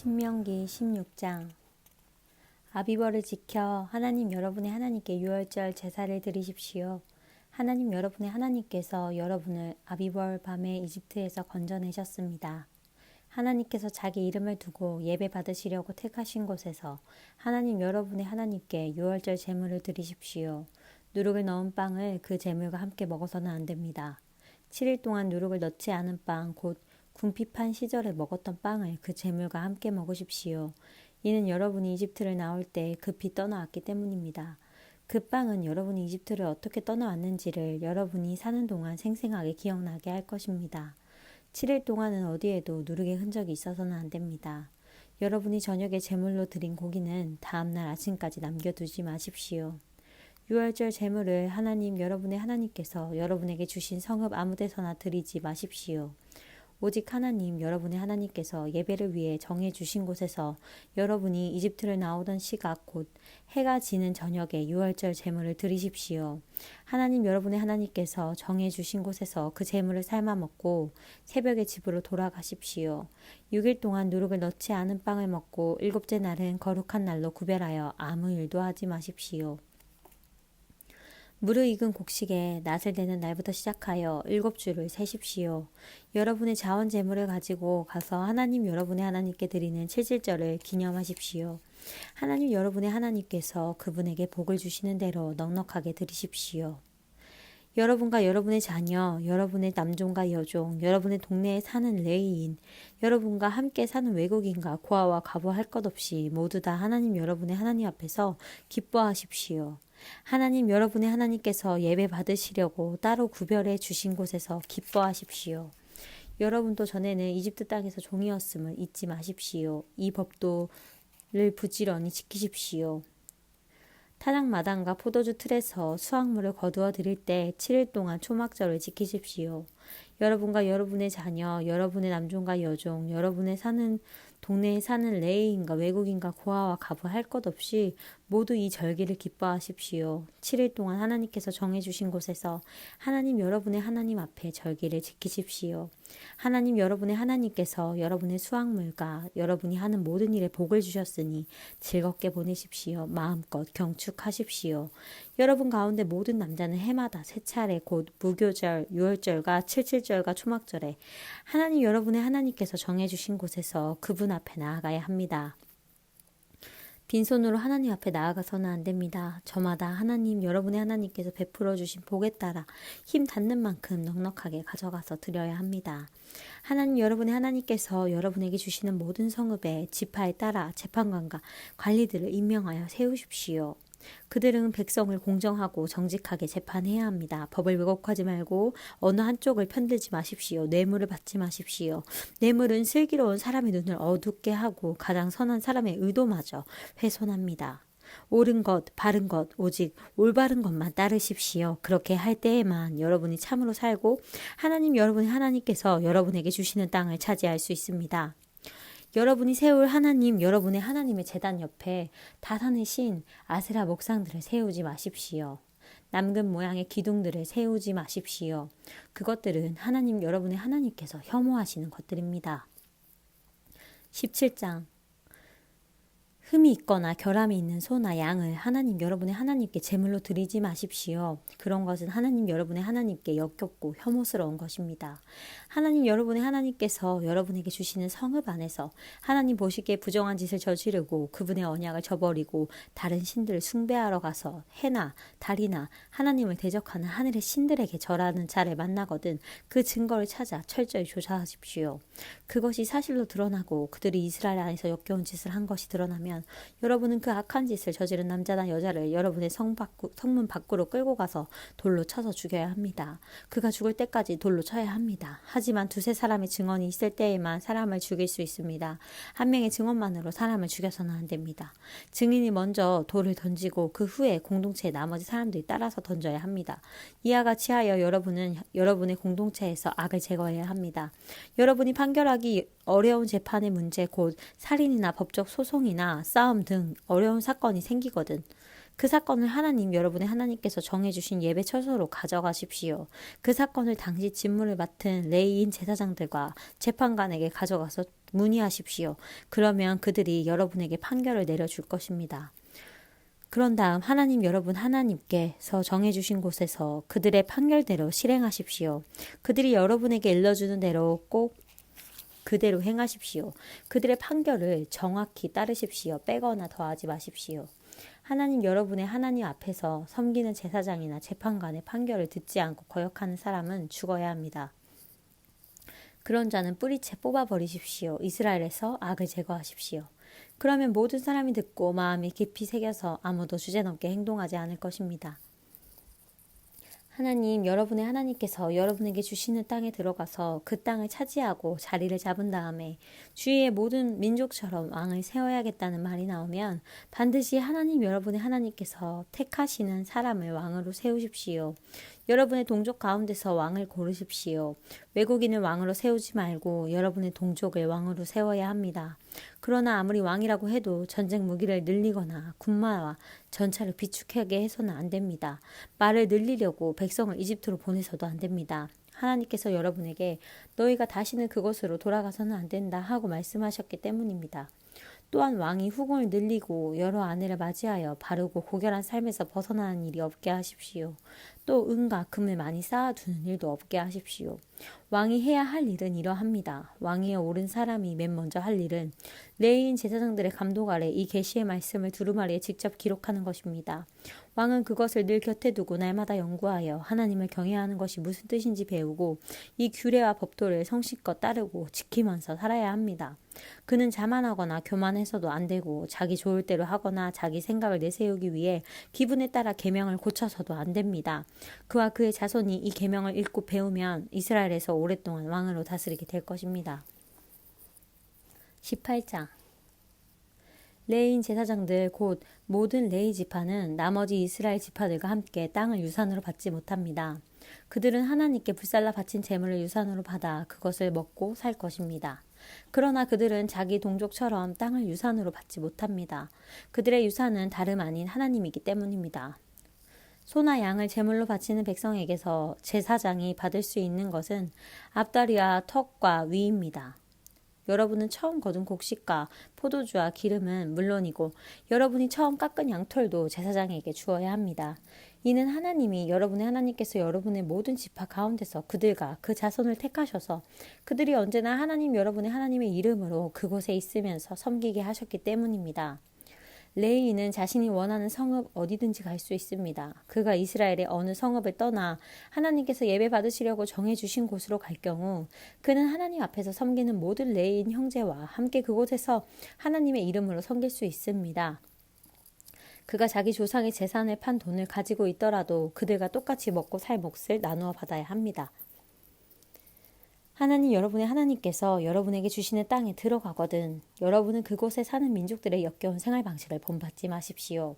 신명기 16장. 아비벌을 지켜 하나님 여러분의 하나님께 유월절 제사를 드리십시오. 하나님 여러분의 하나님께서 여러분을 아비벌 밤에 이집트에서 건져내셨습니다. 하나님께서 자기 이름을 두고 예배 받으시려고 택하신 곳에서 하나님 여러분의 하나님께 유월절 제물을 드리십시오. 누룩을 넣은 빵을 그 제물과 함께 먹어서는 안 됩니다. 7일 동안 누룩을 넣지 않은 빵, 곧 궁핍한 시절에 먹었던 빵을 그 제물과 함께 먹으십시오. 이는 여러분이 이집트를 나올 때 급히 떠나왔기 때문입니다. 그 빵은 여러분이 이집트를 어떻게 떠나왔는지를 여러분이 사는 동안 생생하게 기억나게 할 것입니다. 7일 동안은 어디에도 누룩의 흔적이 있어서는 안 됩니다. 여러분이 저녁에 제물로 드린 고기는 다음날 아침까지 남겨두지 마십시오. 유월절 제물을 하나님 여러분의 하나님께서 여러분에게 주신 성읍 아무 데서나 드리지 마십시오. 오직 하나님 여러분의 하나님께서 예배를 위해 정해 주신 곳에서 여러분이 이집트를 나오던 시각 곧 해가 지는 저녁에 유월절 제물을 드리십시오. 하나님 여러분의 하나님께서 정해 주신 곳에서 그 제물을 삶아 먹고 새벽에 집으로 돌아가십시오. 6일 동안 누룩을 넣지 않은 빵을 먹고 일곱째 날은 거룩한 날로 구별하여 아무 일도 하지 마십시오. 무르익은 곡식에 낫을 대는 날부터 시작하여 7주를 세십시오. 여러분의 자원 제물을 가지고 가서 하나님 여러분의 하나님께 드리는 칠칠절을 기념하십시오. 하나님 여러분의 하나님께서 그분에게 복을 주시는 대로 넉넉하게 드리십시오. 여러분과 여러분의 자녀, 여러분의 남종과 여종, 여러분의 동네에 사는 레위인, 여러분과 함께 사는 외국인과 고아와 과부 할 것 없이 모두 다 하나님 여러분의 하나님 앞에서 기뻐하십시오. 하나님 여러분의 하나님께서 예배 받으시려고 따로 구별해 주신 곳에서 기뻐하십시오. 여러분도 전에는 이집트 땅에서 종이었음을 잊지 마십시오. 이 법도를 부지런히 지키십시오. 타작마당과 포도주 틀에서 수확물을 거두어 드릴 때 7일 동안 초막절을 지키십시오. 여러분과 여러분의 자녀, 여러분의 남종과 여종, 여러분의 동네에 사는 레위인과 외국인과 고아와 과부 할 것 없이 모두 이 절기를 기뻐하십시오. 7일 동안 하나님께서 정해주신 곳에서 하나님 여러분의 하나님 앞에 절기를 지키십시오. 하나님 여러분의 하나님께서 여러분의 수확물과 여러분이 하는 모든 일에 복을 주셨으니 즐겁게 보내십시오. 마음껏 경축하십시오. 여러분 가운데 모든 남자는 해마다 세 차례 곧 무교절, 유월절과 칠칠절과 초막절에 하나님 여러분의 하나님께서 정해주신 곳에서 그분 앞에 나아가야 합니다. 빈손으로 하나님 앞에 나아가서는 안 됩니다. 저마다 하나님 여러분의 하나님께서 베풀어 주신 복에 따라 힘 닿는 만큼 넉넉하게 가져가서 드려야 합니다. 하나님 여러분의 하나님께서 여러분에게 주시는 모든 성읍에 지파에 따라 재판관과 관리들을 임명하여 세우십시오. 그들은 백성을 공정하고 정직하게 재판해야 합니다. 법을 왜곡하지 말고 어느 한쪽을 편들지 마십시오. 뇌물을 받지 마십시오. 뇌물은 슬기로운 사람의 눈을 어둡게 하고 가장 선한 사람의 의도마저 훼손합니다. 옳은 것, 바른 것, 오직 올바른 것만 따르십시오. 그렇게 할 때에만 여러분이 참으로 살고 하나님 여러분의 하나님께서 여러분에게 주시는 땅을 차지할 수 있습니다. 여러분이 세울 하나님 여러분의 하나님의 제단 옆에 다산의 신 아세라 목상들을 세우지 마십시오. 남근 모양의 기둥들을 세우지 마십시오. 그것들은 하나님 여러분의 하나님께서 혐오하시는 것들입니다. 17장. 흠이 있거나 결함이 있는 소나 양을 하나님 여러분의 하나님께 제물로 드리지 마십시오. 그런 것은 하나님 여러분의 하나님께 역겹고 혐오스러운 것입니다. 하나님 여러분의 하나님께서 여러분에게 주시는 성읍 안에서 하나님 보시기에 부정한 짓을 저지르고 그분의 언약을 저버리고 다른 신들을 숭배하러 가서 해나 달이나 하나님을 대적하는 하늘의 신들에게 절하는 자를 만나거든 그 증거를 찾아 철저히 조사하십시오. 그것이 사실로 드러나고 그들이 이스라엘 안에서 역겨운 짓을 한 것이 드러나면 여러분은 그 악한 짓을 저지른 남자나 여자를 여러분의 성문 밖으로 끌고 가서 돌로 쳐서 죽여야 합니다. 그가 죽을 때까지 돌로 쳐야 합니다. 하지만 두세 사람의 증언이 있을 때에만 사람을 죽일 수 있습니다. 한 명의 증언만으로 사람을 죽여서는 안 됩니다. 증인이 먼저 돌을 던지고 그 후에 공동체의 나머지 사람들이 따라서 던져야 합니다. 이와 같이 하여 여러분은 여러분의 공동체에서 악을 제거해야 합니다. 여러분이 판결하기 어려운 재판의 문제 곧 살인이나 법적 소송이나 싸움 등 어려운 사건이 생기거든 그 사건을 하나님 여러분의 하나님께서 정해주신 예배 처소로 가져가십시오. 그 사건을 당시 직무를 맡은 레위인 제사장들과 재판관에게 가져가서 문의하십시오. 그러면 그들이 여러분에게 판결을 내려줄 것입니다. 그런 다음 하나님 여러분 하나님께서 정해주신 곳에서 그들의 판결대로 실행하십시오. 그들이 여러분에게 일러주는 대로 꼭 그대로 행하십시오. 그들의 판결을 정확히 따르십시오. 빼거나 더하지 마십시오. 하나님 여러분의 하나님 앞에서 섬기는 제사장이나 재판관의 판결을 듣지 않고 거역하는 사람은 죽어야 합니다. 그런 자는 뿌리채 뽑아버리십시오. 이스라엘에서 악을 제거하십시오. 그러면 모든 사람이 듣고 마음이 깊이 새겨서 아무도 주제넘게 행동하지 않을 것입니다. 하나님 여러분의 하나님께서 여러분에게 주시는 땅에 들어가서 그 땅을 차지하고 자리를 잡은 다음에 주위의 모든 민족처럼 왕을 세워야겠다는 말이 나오면 반드시 하나님 여러분의 하나님께서 택하시는 사람을 왕으로 세우십시오. 여러분의 동족 가운데서 왕을 고르십시오. 외국인을 왕으로 세우지 말고 여러분의 동족을 왕으로 세워야 합니다. 그러나 아무리 왕이라고 해도 전쟁 무기를 늘리거나 군마와 전차를 비축하게 해서는 안 됩니다. 말을 늘리려고 백성을 이집트로 보내서도 안 됩니다. 하나님께서 여러분에게 너희가 다시는 그곳으로 돌아가서는 안 된다 하고 말씀하셨기 때문입니다. 또한 왕이 후궁을 늘리고 여러 아내를 맞이하여 바르고 고결한 삶에서 벗어나는 일이 없게 하십시오. 또 은과 금을 많이 쌓아두는 일도 없게 하십시오. 왕이 해야 할 일은 이러합니다. 왕위에 오른 사람이 맨 먼저 할 일은 레위인 제사장들의 감독 아래 이 계시의 말씀을 두루마리에 직접 기록하는 것입니다. 왕은 그것을 늘 곁에 두고 날마다 연구하여 하나님을 경외하는 것이 무슨 뜻인지 배우고 이 규례와 법도를 성실껏 따르고 지키면서 살아야 합니다. 그는 자만하거나 교만해서도 안 되고 자기 좋을 대로 하거나 자기 생각을 내세우기 위해 기분에 따라 계명을 고쳐서도 안 됩니다. 그와 그의 자손이 이 계명을 읽고 배우면 이스라엘에서 오랫동안 왕으로 다스리게 될 것입니다. 18장 레위인 제사장들 곧 모든 레위 지파는 나머지 이스라엘 지파들과 함께 땅을 유산으로 받지 못합니다. 그들은 하나님께 불살라 바친 제물을 유산으로 받아 그것을 먹고 살 것입니다. 그러나 그들은 자기 동족처럼 땅을 유산으로 받지 못합니다. 그들의 유산은 다름 아닌 하나님이기 때문입니다. 소나 양을 제물로 바치는 백성에게서 제사장이 받을 수 있는 것은 앞다리와 턱과 위입니다. 여러분은 처음 거둔 곡식과 포도주와 기름은 물론이고 여러분이 처음 깎은 양털도 제사장에게 주어야 합니다. 이는 하나님이 여러분의 하나님께서 여러분의 모든 지파 가운데서 그들과 그 자손을 택하셔서 그들이 언제나 하나님 여러분의 하나님의 이름으로 그곳에 있으면서 섬기게 하셨기 때문입니다. 레위인은 자신이 원하는 성읍 어디든지 갈 수 있습니다. 그가 이스라엘의 어느 성읍을 떠나 하나님께서 예배 받으시려고 정해주신 곳으로 갈 경우 그는 하나님 앞에서 섬기는 모든 레위인 형제와 함께 그곳에서 하나님의 이름으로 섬길 수 있습니다. 그가 자기 조상의 재산을 판 돈을 가지고 있더라도 그들과 똑같이 먹고 살 몫을 나누어 받아야 합니다. 하나님 여러분의 하나님께서 여러분에게 주시는 땅에 들어가거든 여러분은 그곳에 사는 민족들의 역겨운 생활 방식을 본받지 마십시오.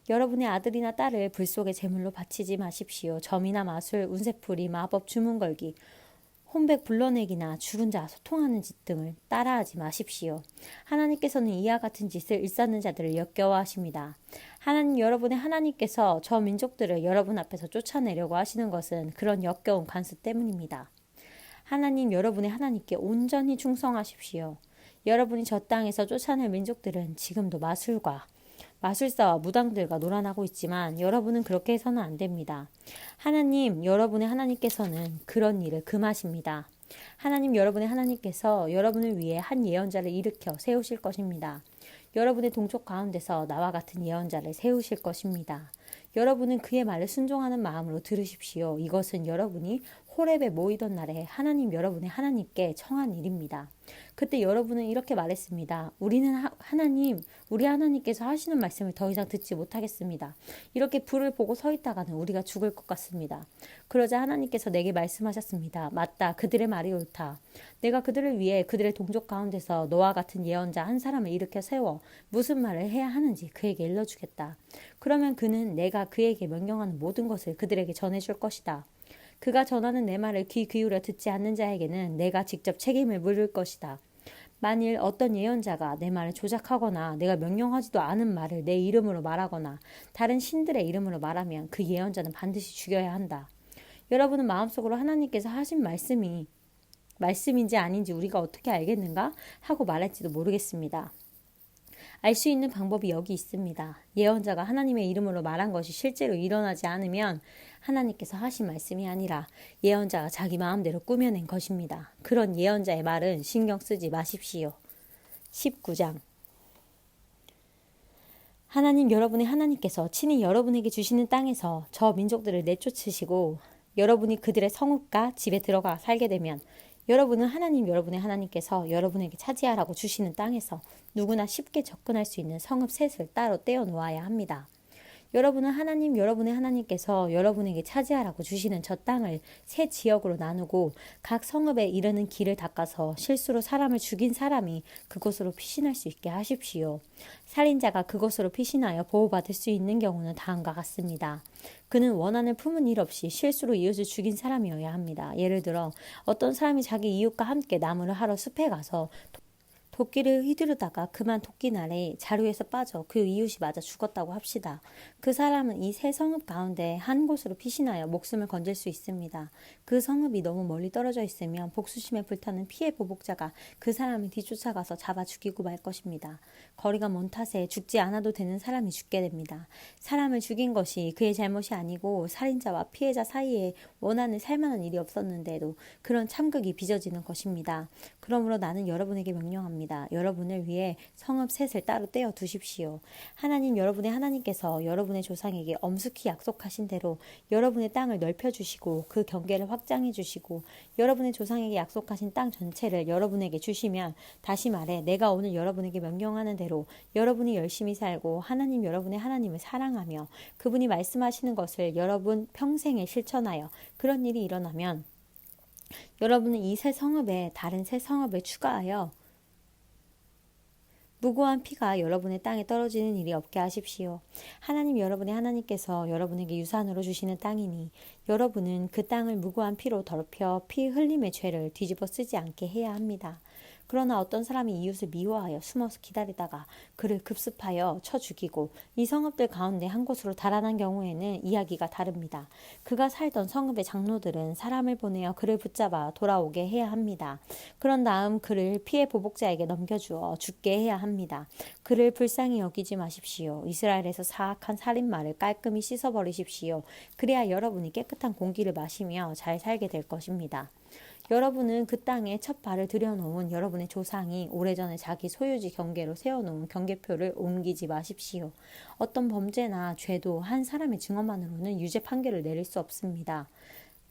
여러분의 아들이나 딸을 불 속의 제물로 바치지 마십시오. 점이나 마술, 운세풀이, 마법, 주문걸기, 혼백 불러내기나 죽은 자 소통하는 짓 등을 따라하지 마십시오. 하나님께서는 이와 같은 짓을 일삼는 자들을 역겨워하십니다. 하나님 여러분의 하나님께서 저 민족들을 여러분 앞에서 쫓아내려고 하시는 것은 그런 역겨운 간수 때문입니다. 하나님 여러분의 하나님께 온전히 충성하십시오. 여러분이 저 땅에서 쫓아낼 민족들은 지금도 마술사와 무당들과 놀아나고 있지만 여러분은 그렇게 해서는 안 됩니다. 하나님 여러분의 하나님께서는 그런 일을 금하십니다. 하나님 여러분의 하나님께서 여러분을 위해 한 예언자를 일으켜 세우실 것입니다. 여러분의 동족 가운데서 나와 같은 예언자를 세우실 것입니다. 여러분은 그의 말을 순종하는 마음으로 들으십시오. 이것은 여러분이 호렙에 모이던 날에 하나님 여러분의 하나님께 청한 일입니다. 그때 여러분은 이렇게 말했습니다. 우리는 우리 하나님께서 하시는 말씀을 더 이상 듣지 못하겠습니다. 이렇게 불을 보고 서 있다가는 우리가 죽을 것 같습니다. 그러자 하나님께서 내게 말씀하셨습니다. 맞다. 그들의 말이 옳다. 내가 그들을 위해 그들의 동족 가운데서 너와 같은 예언자 한 사람을 일으켜 세워 무슨 말을 해야 하는지 그에게 일러주겠다. 그러면 그는 내가 그에게 명령하는 모든 것을 그들에게 전해줄 것이다. 그가 전하는 내 말을 귀 기울여 듣지 않는 자에게는 내가 직접 책임을 물을 것이다. 만일 어떤 예언자가 내 말을 조작하거나 내가 명령하지도 않은 말을 내 이름으로 말하거나 다른 신들의 이름으로 말하면 그 예언자는 반드시 죽여야 한다. 여러분은 마음속으로 하나님께서 하신 말씀이 말씀인지 아닌지 우리가 어떻게 알겠는가? 하고 말할지도 모르겠습니다. 알 수 있는 방법이 여기 있습니다. 예언자가 하나님의 이름으로 말한 것이 실제로 일어나지 않으면 하나님께서 하신 말씀이 아니라 예언자가 자기 마음대로 꾸며낸 것입니다. 그런 예언자의 말은 신경 쓰지 마십시오. 19장. 하나님 여러분의 하나님께서 친히 여러분에게 주시는 땅에서 저 민족들을 내쫓으시고 여러분이 그들의 성읍과 집에 들어가 살게 되면 여러분은 하나님 여러분의 하나님께서 여러분에게 차지하라고 주시는 땅에서 누구나 쉽게 접근할 수 있는 성읍 셋을 따로 떼어 놓아야 합니다. 여러분은 하나님 여러분의 하나님께서 여러분에게 차지하라고 주시는 저 땅을 세 지역으로 나누고 각 성읍에 이르는 길을 닦아서 실수로 사람을 죽인 사람이 그곳으로 피신할 수 있게 하십시오. 살인자가 그곳으로 피신하여 보호받을 수 있는 경우는 다음과 같습니다. 그는 원한을 품은 일 없이 실수로 이웃을 죽인 사람이어야 합니다. 예를 들어 어떤 사람이 자기 이웃과 함께 나무를 하러 숲에 가서 도끼를 휘두르다가 그만 도끼날에 자루에서 빠져 그 이웃이 맞아 죽었다고 합시다. 그 사람은 이 세 성읍 가운데 한 곳으로 피신하여 목숨을 건질 수 있습니다. 그 성읍이 너무 멀리 떨어져 있으면 복수심에 불타는 피해 보복자가 그 사람을 뒤쫓아가서 잡아 죽이고 말 것입니다. 거리가 먼 탓에 죽지 않아도 되는 사람이 죽게 됩니다. 사람을 죽인 것이 그의 잘못이 아니고 살인자와 피해자 사이에 원한을 살만한 일이 없었는데도 그런 참극이 빚어지는 것입니다. 그러므로 나는 여러분에게 명령합니다. 여러분을 위해 성읍 셋을 따로 떼어 두십시오. 하나님 여러분의 하나님께서 여러분의 조상에게 엄숙히 약속하신 대로 여러분의 땅을 넓혀주시고 그 경계를 확장해 주시고 여러분의 조상에게 약속하신 땅 전체를 여러분에게 주시면 다시 말해 내가 오늘 여러분에게 명령하는 대로 여러분이 열심히 살고 하나님 여러분의 하나님을 사랑하며 그분이 말씀하시는 것을 여러분 평생에 실천하여 그런 일이 일어나면 여러분은 이 새 성읍에 다른 새 성읍을 추가하여 무고한 피가 여러분의 땅에 떨어지는 일이 없게 하십시오. 하나님 여러분의 하나님께서 여러분에게 유산으로 주시는 땅이니 여러분은 그 땅을 무고한 피로 더럽혀 피 흘림의 죄를 뒤집어 쓰지 않게 해야 합니다. 그러나 어떤 사람이 이웃을 미워하여 숨어서 기다리다가 그를 급습하여 쳐 죽이고 이 성읍들 가운데 한 곳으로 달아난 경우에는 이야기가 다릅니다. 그가 살던 성읍의 장로들은 사람을 보내어 그를 붙잡아 돌아오게 해야 합니다. 그런 다음 그를 피해 보복자에게 넘겨주어 죽게 해야 합니다. 그를 불쌍히 여기지 마십시오. 이스라엘에서 사악한 살인마를 깔끔히 씻어버리십시오. 그래야 여러분이 깨끗한 공기를 마시며 잘 살게 될 것입니다. 여러분은 그 땅에 첫 발을 들여놓은 여러분의 조상이 오래전에 자기 소유지 경계로 세워놓은 경계표를 옮기지 마십시오. 어떤 범죄나 죄도 한 사람의 증언만으로는 유죄 판결을 내릴 수 없습니다.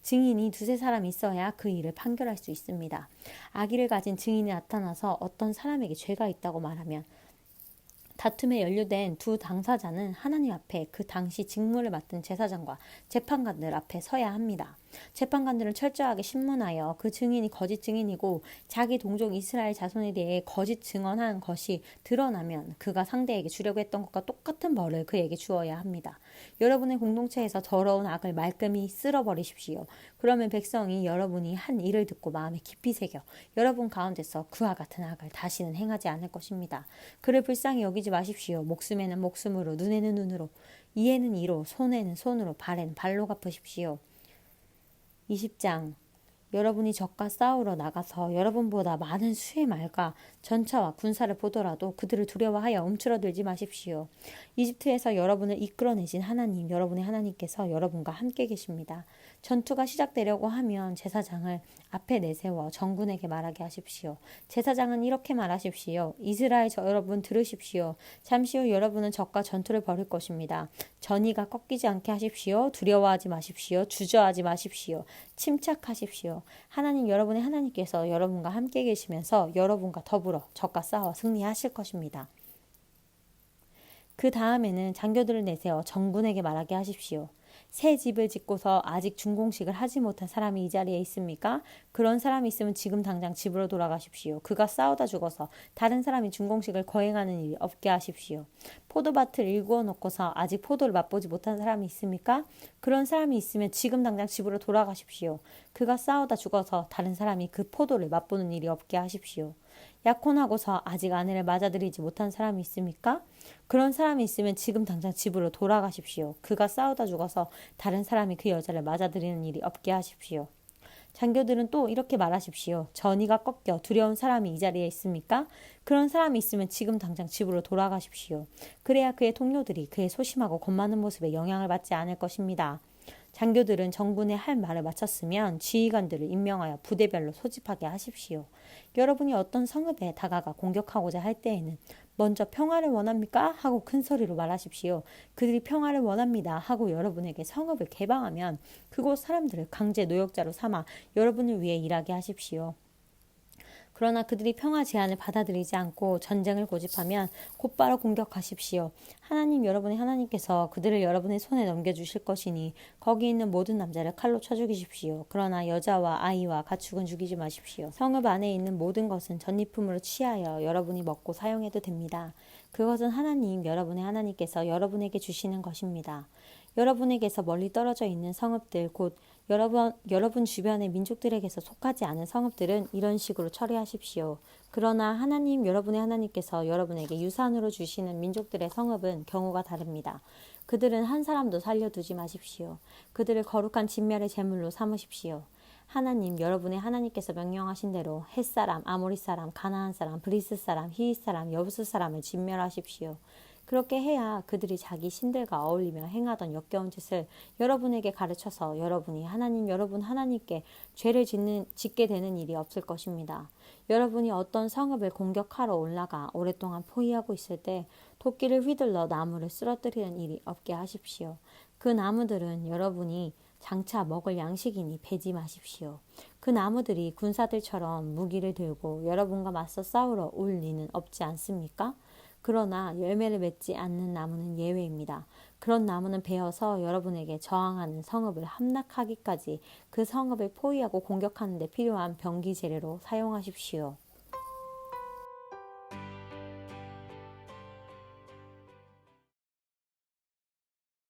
증인이 두세 사람이 있어야 그 일을 판결할 수 있습니다. 악의를 가진 증인이 나타나서 어떤 사람에게 죄가 있다고 말하면 다툼에 연루된 두 당사자는 하나님 앞에 그 당시 직무를 맡은 제사장과 재판관들 앞에 서야 합니다. 재판관들은 철저하게 신문하여 그 증인이 거짓 증인이고 자기 동족 이스라엘 자손에 대해 거짓 증언한 것이 드러나면 그가 상대에게 주려고 했던 것과 똑같은 벌을 그에게 주어야 합니다. 여러분의 공동체에서 더러운 악을 말끔히 쓸어버리십시오. 그러면 백성이 여러분이 한 일을 듣고 마음에 깊이 새겨 여러분 가운데서 그와 같은 악을 다시는 행하지 않을 것입니다. 그를 불쌍히 여기지 마십시오. 목숨에는 목숨으로, 눈에는 눈으로, 이에는 이로, 손에는 손으로, 발에는 발로 갚으십시오. 20장. 여러분이 적과 싸우러 나가서 여러분보다 많은 수의 말과 전차와 군사를 보더라도 그들을 두려워하여 움츠러들지 마십시오. 이집트에서 여러분을 이끌어내신 하나님, 여러분의 하나님께서 여러분과 함께 계십니다. 전투가 시작되려고 하면 제사장을 앞에 내세워 정군에게 말하게 하십시오. 제사장은 이렇게 말하십시오. 이스라엘 여러분 들으십시오. 잠시 후 여러분은 적과 전투를 벌일 것입니다. 전의가 꺾이지 않게 하십시오. 두려워하지 마십시오. 주저하지 마십시오. 침착하십시오. 하나님 여러분의 하나님께서 여러분과 함께 계시면서 여러분과 더불어 적과 싸워 승리하실 것입니다. 그 다음에는 장교들을 내세워 정군에게 말하게 하십시오. 새 집을 짓고서 아직 준공식을 하지 못한 사람이 이 자리에 있습니까? 그런 사람이 있으면 지금 당장 집으로 돌아가십시오. 그가 싸우다 죽어서 다른 사람이 준공식을 거행하는 일이 없게 하십시오. 포도밭을 일구어 놓고서 아직 포도를 맛보지 못한 사람이 있습니까? 그런 사람이 있으면 지금 당장 집으로 돌아가십시오. 그가 싸우다 죽어서 다른 사람이 그 포도를 맛보는 일이 없게 하십시오. 약혼하고서 아직 아내를 맞아들이지 못한 사람이 있습니까? 그런 사람이 있으면 지금 당장 집으로 돌아가십시오. 그가 싸우다 죽어서 다른 사람이 그 여자를 맞아들이는 일이 없게 하십시오. 장교들은 또 이렇게 말하십시오. 전의가 꺾여 두려운 사람이 이 자리에 있습니까? 그런 사람이 있으면 지금 당장 집으로 돌아가십시오. 그래야 그의 동료들이 그의 소심하고 겁 많은 모습에 영향을 받지 않을 것입니다. 장교들은 정군의 할 말을 마쳤으면 지휘관들을 임명하여 부대별로 소집하게 하십시오. 여러분이 어떤 성읍에 다가가 공격하고자 할 때에는 먼저 평화를 원합니까? 하고 큰 소리로 말하십시오. 그들이 평화를 원합니다. 하고 여러분에게 성읍을 개방하면 그곳 사람들을 강제 노역자로 삼아 여러분을 위해 일하게 하십시오. 그러나 그들이 평화 제안을 받아들이지 않고 전쟁을 고집하면 곧바로 공격하십시오. 하나님 여러분의 하나님께서 그들을 여러분의 손에 넘겨주실 것이니 거기 있는 모든 남자를 칼로 쳐 죽이십시오. 그러나 여자와 아이와 가축은 죽이지 마십시오. 성읍 안에 있는 모든 것은 전리품으로 취하여 여러분이 먹고 사용해도 됩니다. 그것은 하나님 여러분의 하나님께서 여러분에게 주시는 것입니다. 여러분에게서 멀리 떨어져 있는 성읍들 곧 여러분 주변의 민족들에게서 속하지 않은 성읍들은 이런 식으로 처리하십시오. 그러나 하나님 여러분의 하나님께서 여러분에게 유산으로 주시는 민족들의 성읍은 경우가 다릅니다. 그들은 한 사람도 살려두지 마십시오. 그들을 거룩한 진멸의 제물로 삼으십시오. 하나님 여러분의 하나님께서 명령하신 대로 헷사람, 아모리 사람, 가나안 사람, 브리스 사람, 히윗 사람, 여부스 사람을 진멸하십시오. 그렇게 해야 그들이 자기 신들과 어울리며 행하던 역겨운 짓을 여러분에게 가르쳐서 여러분이 하나님 여러분 하나님께 죄를 짓게 되는 일이 없을 것입니다. 여러분이 어떤 성읍을 공격하러 올라가 오랫동안 포위하고 있을 때 도끼를 휘둘러 나무를 쓰러뜨리는 일이 없게 하십시오. 그 나무들은 여러분이 장차 먹을 양식이니 베지 마십시오. 그 나무들이 군사들처럼 무기를 들고 여러분과 맞서 싸우러 올 리는 없지 않습니까? 그러나 열매를 맺지 않는 나무는 예외입니다. 그런 나무는 베어서 여러분에게 저항하는 성읍을 함락하기까지 그 성읍을 포위하고 공격하는 데 필요한 병기 재료로 사용하십시오.